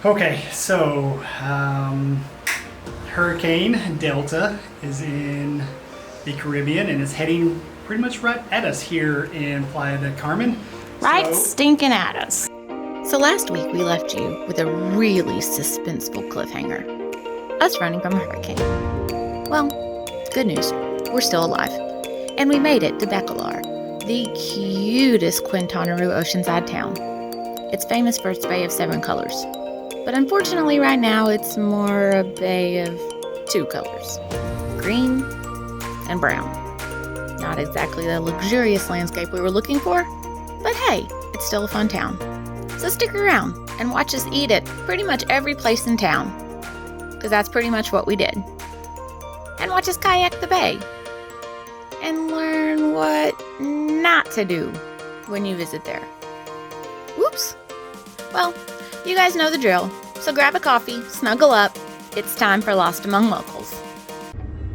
Okay, so Hurricane Delta is in the Caribbean and is heading pretty much right at us here in Playa del Carmen. Right stinking at us. So last week we left you with a really suspenseful cliffhanger. Us running from a hurricane. Well, good news. We're still alive. And we made it to Bacalar, the cutest Quintanaroo oceanside town. It's famous for its bay of 7 colors. But unfortunately right now it's more a bay of 2 colors. Green and brown. Not exactly the luxurious landscape we were looking for, but hey, it's still a fun town. So stick around and watch us eat at pretty much every place in town. Because that's pretty much what we did. And watch us kayak the bay. And learn what not to do when you visit there. Whoops. Well, you guys know the drill. So grab a coffee, snuggle up. It's time for Lost Among Locals.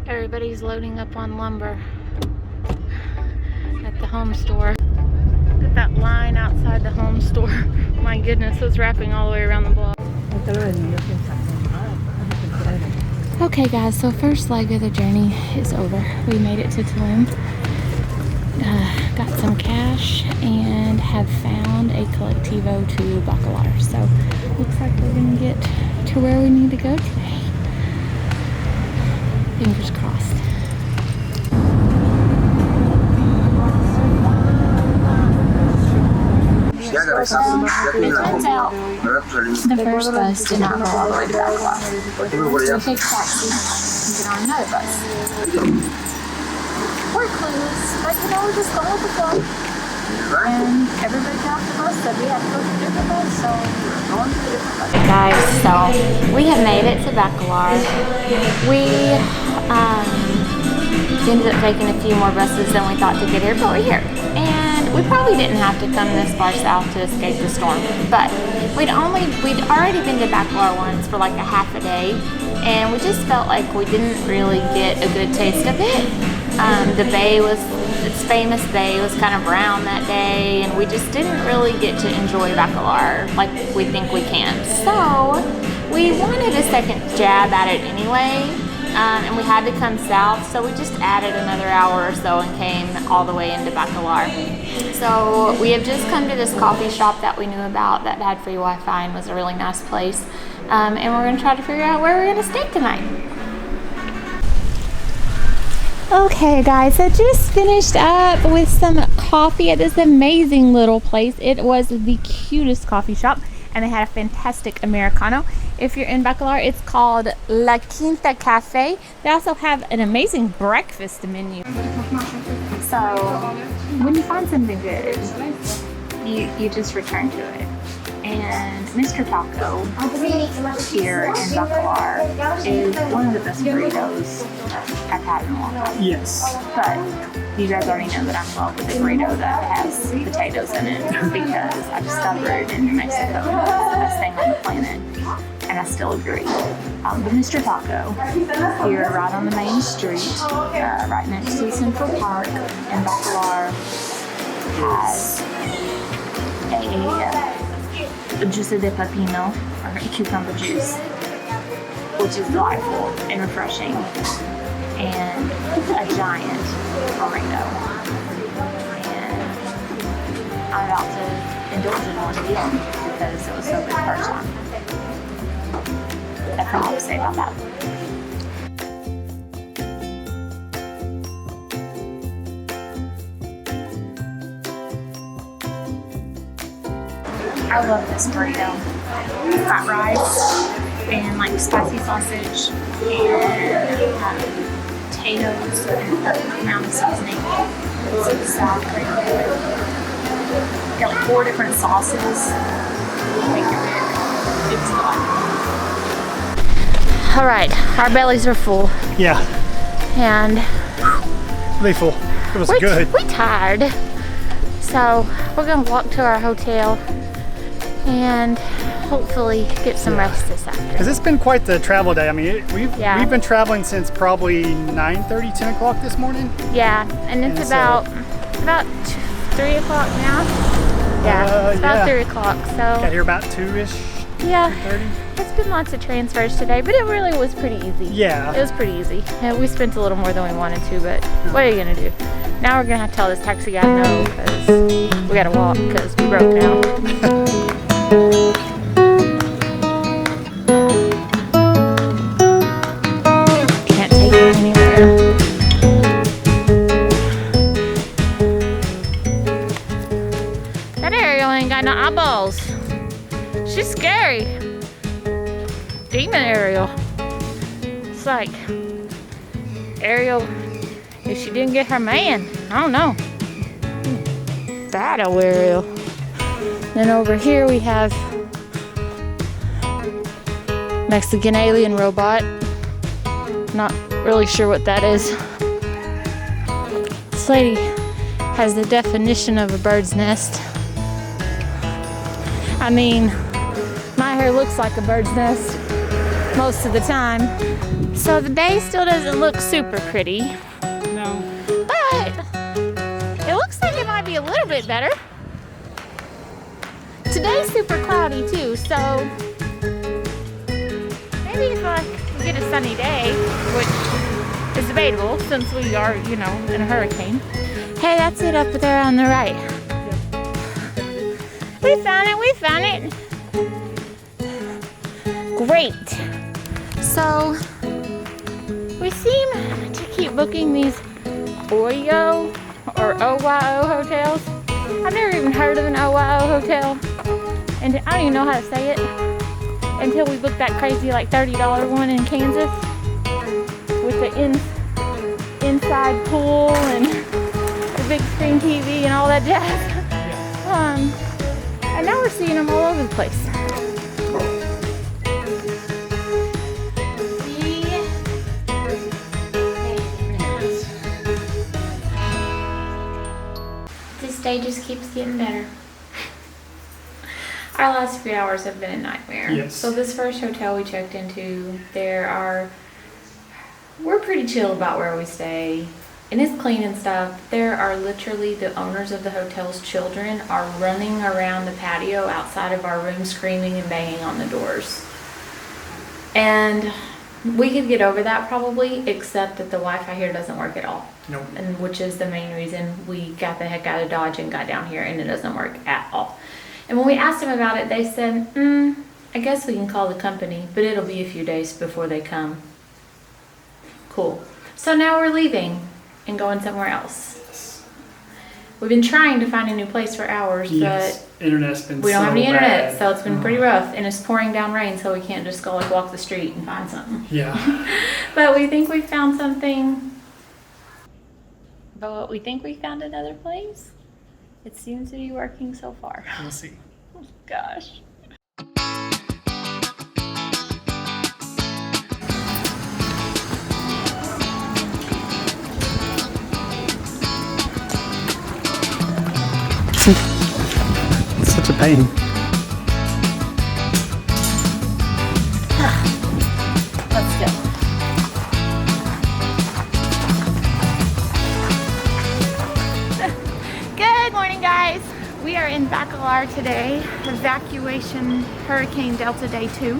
Everybody's loading up on lumber at the home store. Look at that line outside the home store. My goodness, it's wrapping all the way around the block. Okay guys, so first leg of the journey is over. We made it to Klem, got some cash, and have found a collectivo to Bacalar. So looks like we're gonna get to where we need to go today. Fingers crossed. It turns out the first bus did not go all the way to Bacalar. So we take a taxi and get on another bus. We're clueless, but you know, we're just going with the flow. And everybody got off the bus said we have to go to a different bus, so we're going to a different bus. Guys, so we have made it to Bacalar. We ended up taking a few more buses than we thought to get here, but we're here. And we probably didn't have to come this far south to escape the storm, but we'd already been to Bacalar once for like a half a day, and we just felt like we didn't really get a good taste of it. Its famous bay was kind of brown that day, and we just didn't really get to enjoy Bacalar like we think we can. So we wanted a second jab at it anyway. And we had to come south, so we just added another hour or so and came all the way into Bacalar. So we have just come to this coffee shop that we knew about that had free Wi-Fi and was a really nice place. And we're going to try to figure out where we're going to stay tonight. Okay guys, I just finished up with some coffee at this amazing little place. It was the cutest coffee shop, and they had a fantastic Americano. If you're in Bacalar, it's called La Quinta Cafe. They also have an amazing breakfast menu. So when you find something good, you just return to it. And Mr. Taco here in Bacalar is one of the best burritos I've had in a long time. Yes. But you guys already know that I'm in love with a burrito that has potatoes in it, because I discovered in New Mexico it's the best thing on the planet, and I still agree. But Mr. Taco, here right on the main street, right next to Central Park in Bacalar, has a juice de pepino, or cucumber juice, which is delightful and refreshing, and a giant burrito. And I'm about to indulge in one again because it was so good first time. That's all I have to say about that. I love this burrito. It's got rice and like spicy sausage and potatoes and a amount of seasoning. It's sour cream. Got like 4 different sauces. Make your pick. It's delightful. All right, our bellies are full. Yeah. And They full. It was good. We're tired. So we're gonna walk to our hotel and hopefully get some rest this afternoon. Because it's been quite the travel day. I mean, we've been traveling since probably 9:30, 10 o'clock this morning. Yeah, and it's about 3 o'clock now. Yeah, it's about 3 o'clock. So got here about 2-ish. Yeah, 30. it's been lots of transfers today, but it really was pretty easy. Yeah. It was pretty easy. Yeah, we spent a little more than we wanted to, but what are you gonna do? Now we're gonna have to tell this taxi guy no, because we gotta walk, because we broke now. Can't take it anywhere. That Ariel ain't got no eyeballs. She's scary. Demon Ariel. It's like Ariel, if she didn't get her man, I don't know. Battle Ariel. Then over here we have Mexican alien robot. Not really sure what that is. This lady has the definition of a bird's nest. I mean, my hair looks like a bird's nest most of the time. So the day still doesn't look super pretty. No. But it looks like it might be a little bit better. Today's super cloudy too, so maybe if we get a sunny day, which is debatable since we are, you know, in a hurricane. Hey, that's it up there on the right. We found it, we found it. Great. So, we seem to keep booking these OYO or OYO hotels. I've never even heard of an OYO hotel. And I don't even know how to say it until we booked that crazy like $30 one in Kansas with the inside pool and the big screen TV and all that jazz. And now we're seeing them all over the place. This day just keeps getting better. Our last few hours have been a nightmare. Yes. So this first hotel we checked into, we're pretty chill about where we stay. And it's clean and stuff. There are literally the owners of the hotel's children are running around the patio outside of our room screaming and banging on the doors. And we could get over that probably, except that the Wi-Fi here doesn't work at all. Nope. And which is the main reason we got the heck out of Dodge and got down here, and it doesn't work at all. And when we asked them about it, they said, I guess we can call the company, but it'll be a few days before they come. Cool. So now we're leaving and going somewhere else. We've been trying to find a new place for hours, Yes. Internet's been but we don't have any internet, bad. so it's been pretty rough, and it's pouring down rain, so we can't just go like walk the street and find something. Yeah. But we think we found something. But we think we found another place. It seems to be working so far. We'll see. Oh, gosh. It's such a pain. Let's go. Good morning, guys. We are in Bacalar today. Evacuation Hurricane Delta Day 2.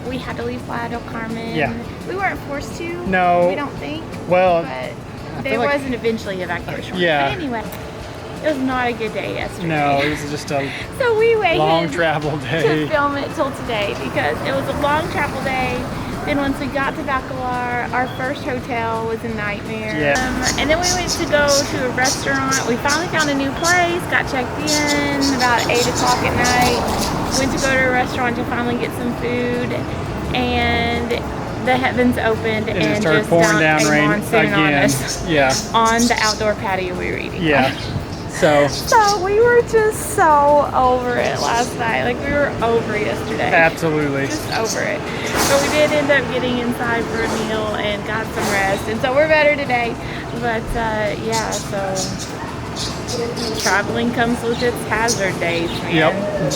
We had to leave Playa del Carmen. Yeah. We weren't forced to. No. We don't think. Well, But there feel like- was an eventually evacuation. Yeah. But anyway, it was not a good day yesterday. no, it was just a So we waited long travel to day. film it till today because it was a long travel day. Then once we got to Bacalar, our first hotel was a nightmare. Yeah. And then we went to go to a restaurant. We finally found a new place, got checked in about 8 o'clock at night. Went to go to a restaurant to finally get some food. And the heavens opened And and it started just pouring dumped down a rain monsoon on again. us Yeah. on the outdoor patio we were eating. Yeah. So So we were just so over it last night. Like we were over it yesterday. absolutely. Just over it. But we did end up getting inside for a meal and got some rest. And so we're better today. But yeah, so traveling comes with its hazard days, man. Yep.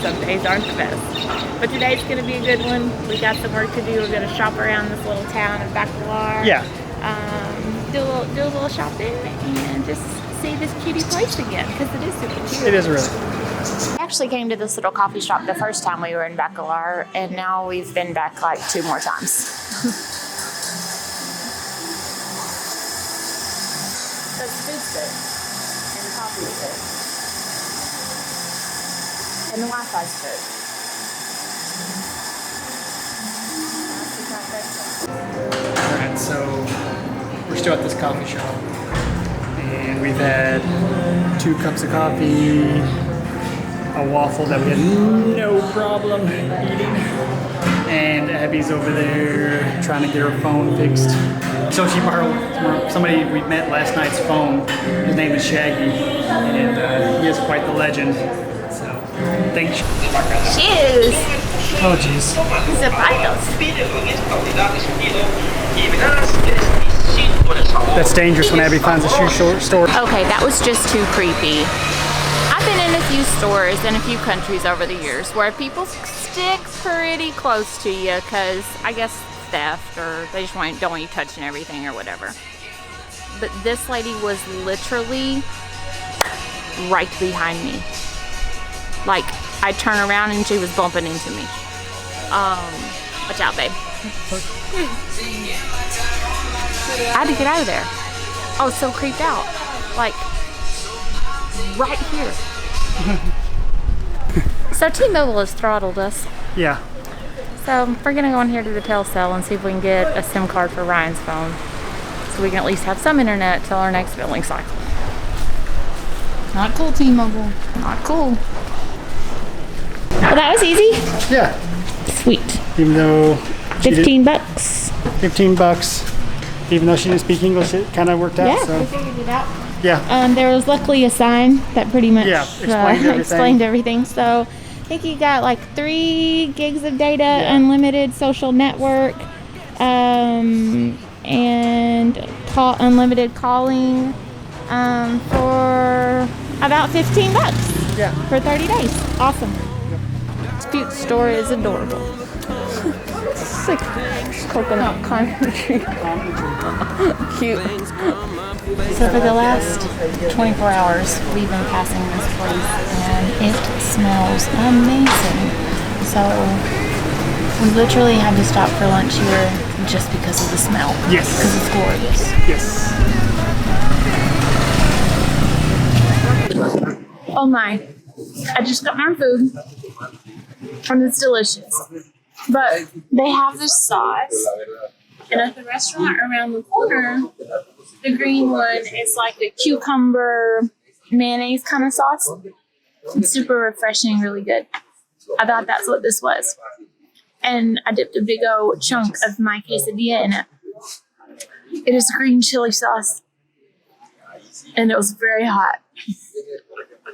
Some days aren't the best. But today's going to be a good one. We got some work to do. We're going to shop around this little town of Bacalar. Yeah. Do a little shopping and just see this cutie place again because it is super cute. It is really. We actually came to this little coffee shop the first time we were in Bacalar, and now we've been back like 2 more times. The food's good, and the coffee's good, and the Wi-Fi's good. Alright, so we're still at this coffee shop. And we've had 2 cups of coffee, a waffle that we had no problem eating, and Abby's over there trying to get her phone fixed. So she borrowed somebody we met last night's phone. His name is Shaggy, and he is quite the legend. So, thanks. Cheers! Oh, jeez. Zapatos. That's dangerous when Abby finds a shoe store. Okay, that was just too creepy. I've been in a few stores in a few countries over the years where people stick pretty close to you because I guess theft or they just don't want you touching everything or whatever. But this lady was literally right behind me. Like, I turn around and she was bumping into me. Watch out, babe. I had to get out of there. I was so creeped out. Like, right here. So T-Mobile has throttled us. Yeah. So we're gonna go in here to the Telcel and see if we can get a SIM card for Ryan's phone. So we can at least have some internet till our next billing cycle. Not cool, T-Mobile. Not cool. Well, that was easy. Yeah. Sweet. Even though $15. $15. Even though she didn't speak English, it kind of worked out. Yeah, so. we figured it out. Yeah. There was luckily a sign that pretty much explained everything. So I think you got like 3 gigs of data, unlimited social network, and unlimited calling for about $15 for 30 days. Awesome. This cute store is adorable. It's like coconut country. Cute. So for the last 24 hours, we've been passing this place, and it smells amazing. So we literally had to stop for lunch here just because of the smell. Yes. Because it's gorgeous. Yes. Oh my. I just got my food, and it's delicious. But they have this sauce, and at the restaurant around the corner, the green one is like a cucumber mayonnaise kind of sauce. It's super refreshing, really good. I thought that's what this was. And I dipped a big old chunk of my quesadilla in it. It is green chili sauce, and it was very hot.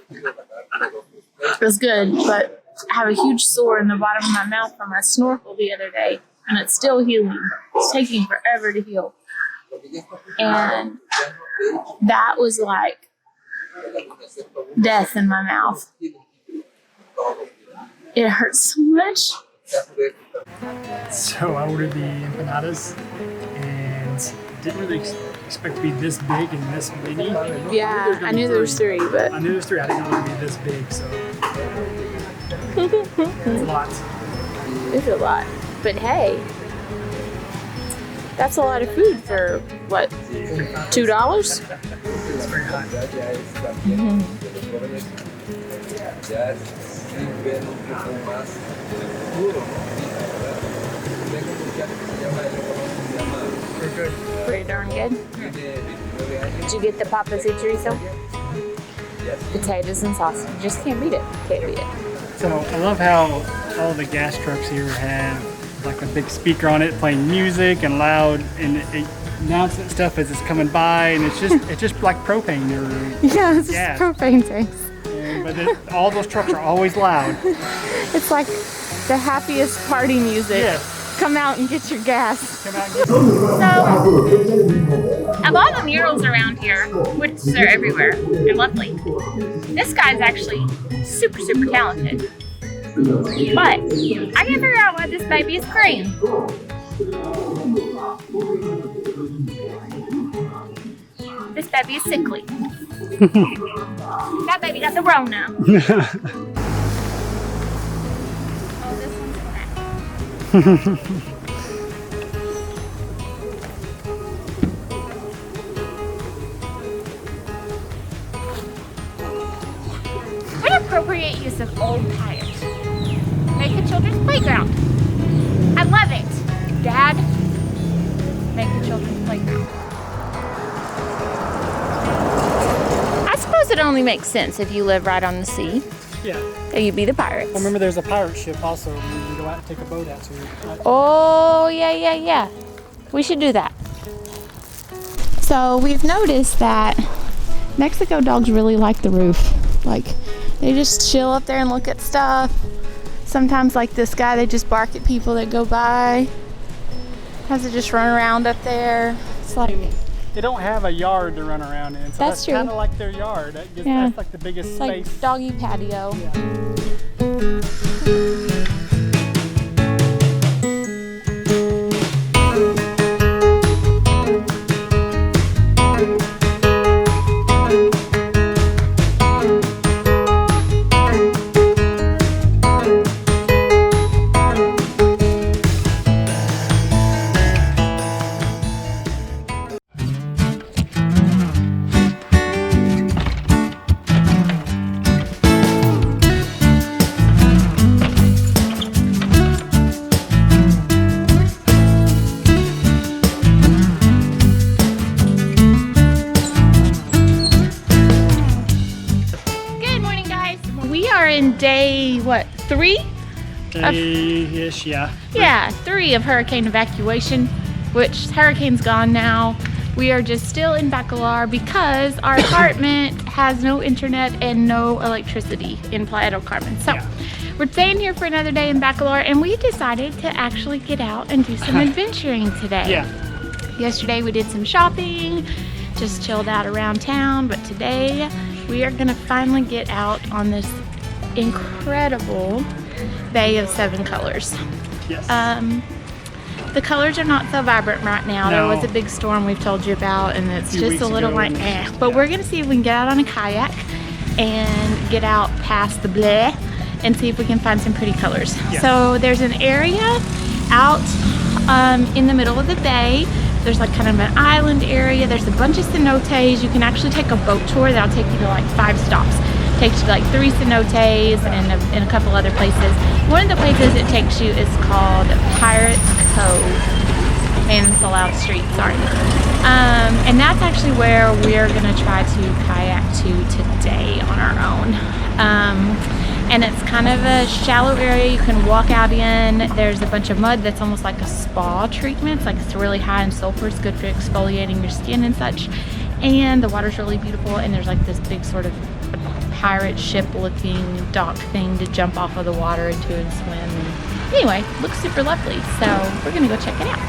It was good, but I have a huge sore in the bottom of my mouth from my snorkel the other day, and it's still healing. It's taking forever to heal. And that was like death in my mouth. It hurts so much. So I ordered the empanadas and didn't really expect to be this big and this mini. Yeah, I knew there was 3, but I knew there was 3. I didn't know it would be this big, so it's a lot. it's a lot. But hey, that's a lot of food for what, $2? It's very hot. We're good. Pretty darn good. Did you get the papas y chorizo? Potatoes and sausage. You just can't beat it. Can't beat it. So I love how all the gas trucks here have like a big speaker on it playing music and loud, and it announcing stuff as it's coming by, and it's just like propane or Yeah, it's gas. just propane tanks. But all those trucks are always loud. It's like the happiest party music. Yes. Come out and get your gas. Come out and get So, of all the murals around here, which they're everywhere, they're lovely. This guy's actually super, super talented. But I can't figure out why this baby is green. This baby is sickly. That baby got the Rona. What appropriate use of old tires. Make a children's playground. I love it. Dad, make a children's playground. I suppose it only makes sense if you live right on the sea. Yeah. You'd be the pirates. Well, remember there's a pirate ship also we can go out and take a boat out to. Oh, yeah. We should do that. So we've noticed that Mexico dogs really like the roof. Like, they just chill up there and look at stuff. Sometimes, like this guy, they just bark at people that go by. Has to just run around up there. It's like... They don't have a yard to run around in, so that's true. kind of like their yard. That gives, Yeah. That's like the biggest It's space. like doggy patio. Yeah. Day, what, 3? Day-ish, yeah. Yeah, 3 of hurricane evacuation, which hurricane's gone now. We are just still in Bacalar because our apartment has no internet and no electricity in Playa del Carmen. So we're staying here for another day in Bacalar, and we decided to actually get out and do some adventuring today. Yeah. Yesterday we did some shopping, just chilled out around town, but today we are gonna finally get out on this incredible bay of 7 colors. Yes. The colors are not so vibrant right now. No. There was a big storm we've told you about, and it's just weeks a little ago, like and But we're gonna see if we can get out on a kayak and get out past the bleh and see if we can find some pretty colors. Yeah. So there's an area out in the middle of the bay. There's like kind of an island area. There's a bunch of cenotes. You can actually take a boat tour that'll take you to like 5 stops. Takes you to like 3 cenotes and a couple other places. One of the places it takes you is called Pirates Cove. Man, it's a loud street, sorry. And that's actually where we're gonna try to kayak to today on our own. And it's kind of a shallow area you can walk out in. There's a bunch of mud that's almost like a spa treatment. It's like it's really high in sulfur. It's good for exfoliating your skin and such. And the water's really beautiful, and there's like this big sort of pirate ship looking dock thing to jump off of the water into and swim. And anyway, looks super lovely. So we're gonna go check it out.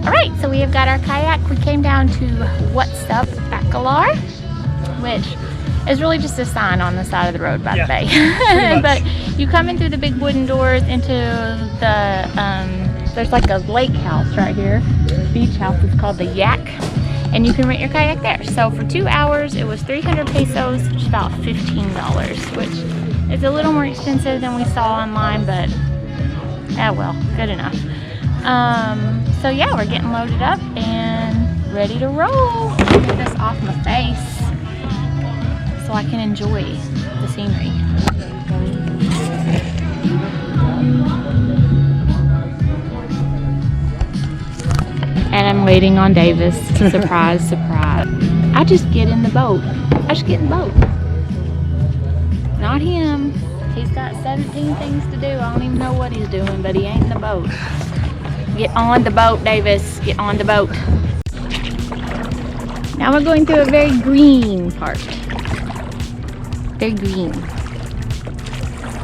All right, so we have got our kayak. We came down to What's Up Bacalar, which is really just a sign on the side of the road by the bay. But you come in through the big wooden doors into the, there's like a lake house right here, beach house. It's called the Yak, and you can rent your kayak there. So for 2 hours, it was 300 pesos, which is about $15, which is a little more expensive than we saw online, but well, good enough. So yeah, we're getting loaded up and ready to roll. Get this off my face so I can enjoy the scenery. And I'm waiting on Davis. Surprise, surprise. I just get in the boat. I just get in the boat. Not him. He's got 17 things to do. I don't even know what he's doing, but he ain't in the boat. Get on the boat, Davis. Get on the boat. Now we're going through a very green part. Very green.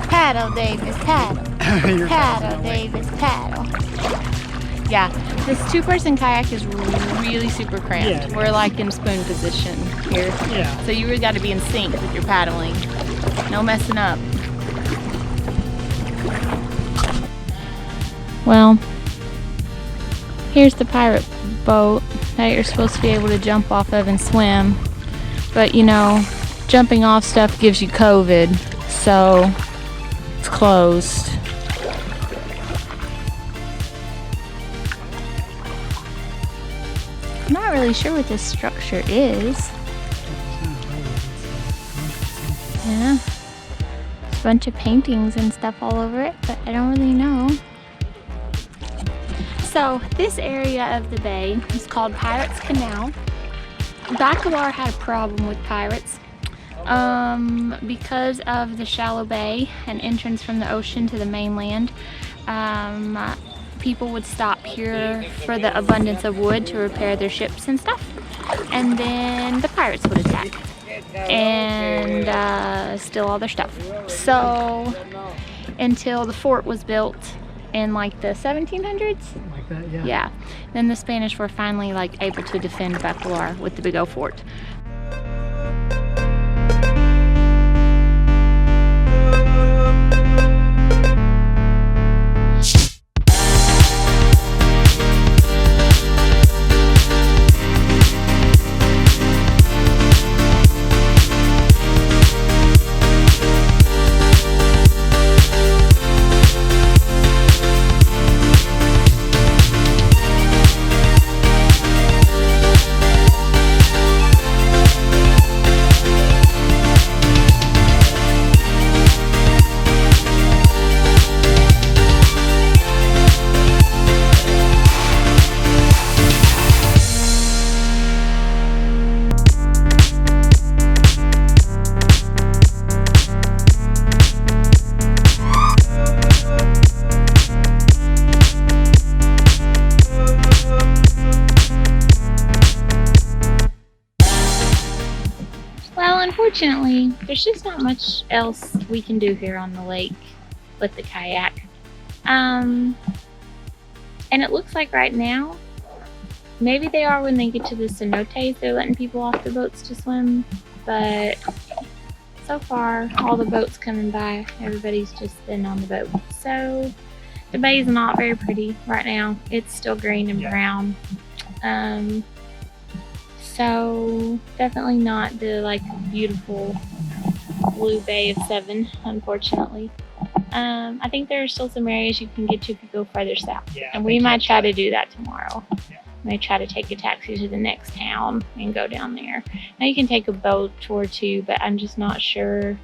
Paddle, Davis, paddle. Paddle, Davis, paddle. Yeah, this 2-person kayak is really super cramped. Yeah. We're like in spoon position here. Yeah. So you really got to be in sync with your paddling. No messing up. Well, Here's the pirate boat that you're supposed to be able to jump off of and swim. But you know, jumping off stuff gives you COVID, so it's closed. I'm not really sure what this structure is. Yeah. There's a bunch of paintings and stuff all over it, but I don't really know. So this area of the bay is called Pirates Canal. Bacalar had a problem with pirates because of the shallow bay and entrance from the ocean to the mainland. People would stop here for the abundance of wood to repair their ships and stuff, and then the pirates would attack and steal all their stuff. So until the fort was built in like the 1700s. Like that, yeah. Yeah. Then the Spanish were finally like able to defend Bacalar with the big old fort. Unfortunately, there's just not much else we can do here on the lake with the kayak. And it looks like right now, maybe they are when they get to the cenotes, they're letting people off the boats to swim, but so far, all the boats coming by, everybody's just been on the boat. So the bay is not very pretty right now. It's still green and brown. So definitely not the like beautiful blue bay of Seven, unfortunately. I think there are still some areas you can get to if you go further south. Yeah, and we might try to do that tomorrow. Yeah. Might try to take a taxi to the next town and go down there. Now you can take a boat tour too, but I'm just not sure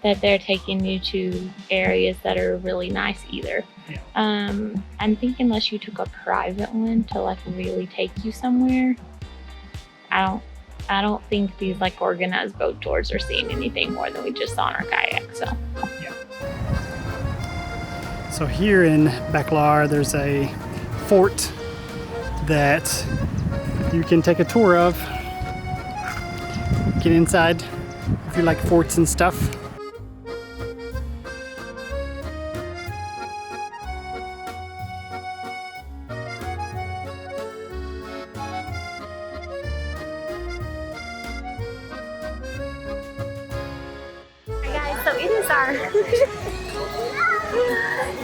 that they're taking you to areas that are really nice either. Yeah. I think unless you took a private one to like really take you somewhere, I don't think these like organized boat tours are seeing anything more than we just saw in our kayak. So yeah. So here in Bacalar, there's a fort that you can take a tour of. Get inside if you like forts and stuff.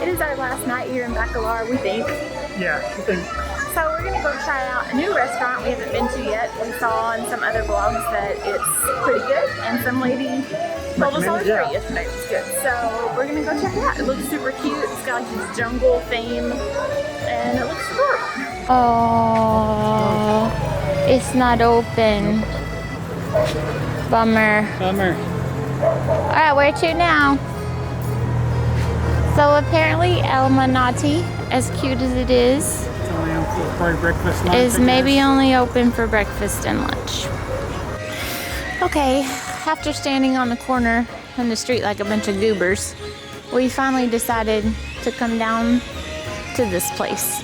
It is our last night here in Bacalar, we think. Yeah, I think. So we're gonna go try out a new restaurant we haven't been to yet. We saw on some other vlogs that it's pretty good, and some lady told us on the street yesterday it was good. So we're gonna go check it out. It looks super cute. It's got like this jungle theme, and it looks super. Oh, it's not open. Bummer. Bummer. All right, where to now? So apparently El Manati, as cute as it is maybe only open for breakfast and lunch. Okay, after standing on the corner in the street like a bunch of goobers, we finally decided to come down to this place.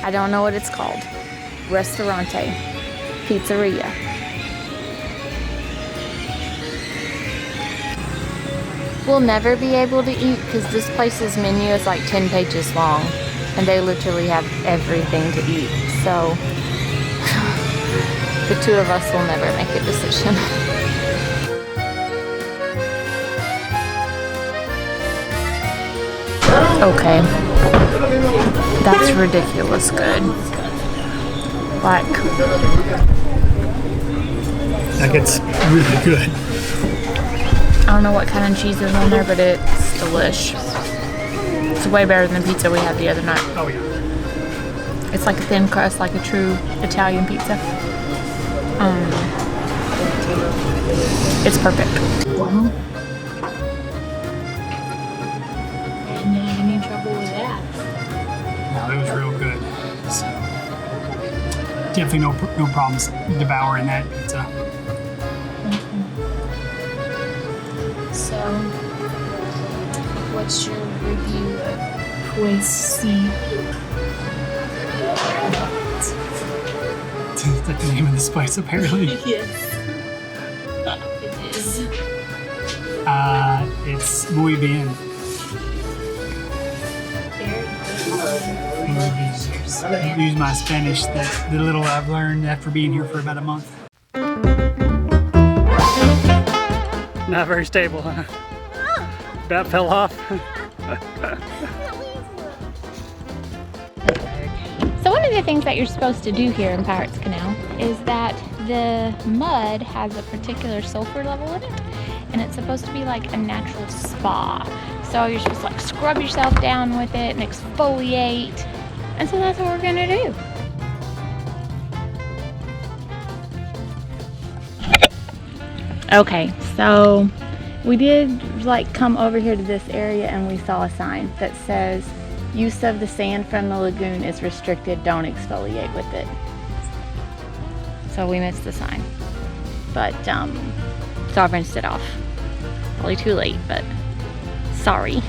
I don't know what it's called. Restaurante. Pizzeria. We'll never be able to eat because this place's menu is like 10 pages long and they literally have everything to eat. So the two of us will never make a decision. Okay, That's ridiculous good. Like, That gets really good. I don't know what kind of cheese is on there, but it's delish. It's way better than the pizza we had the other night. Oh yeah. It's like a thin crust, like a true Italian pizza. It's perfect. Well, didn't have any trouble with that. No, it was real good. So definitely no problems devouring that pizza. So, what's your review of Poissy? Is that the name of this place, apparently? Yes. It is. It's muy bien. Use my Spanish, the little I've learned after being here for about a month. Not very stable, huh? About fell off. So one of the things that you're supposed to do here in Pirates Canal is that the mud has a particular sulfur level in it, and it's supposed to be like a natural spa. So you're supposed to like scrub yourself down with it and exfoliate, and so that's what we're gonna do. Okay, so we did like come over here to this area and we saw a sign that says use of the sand from the lagoon is restricted, don't exfoliate with it. So we missed the sign, but so I rinsed it off. Probably too late, but sorry.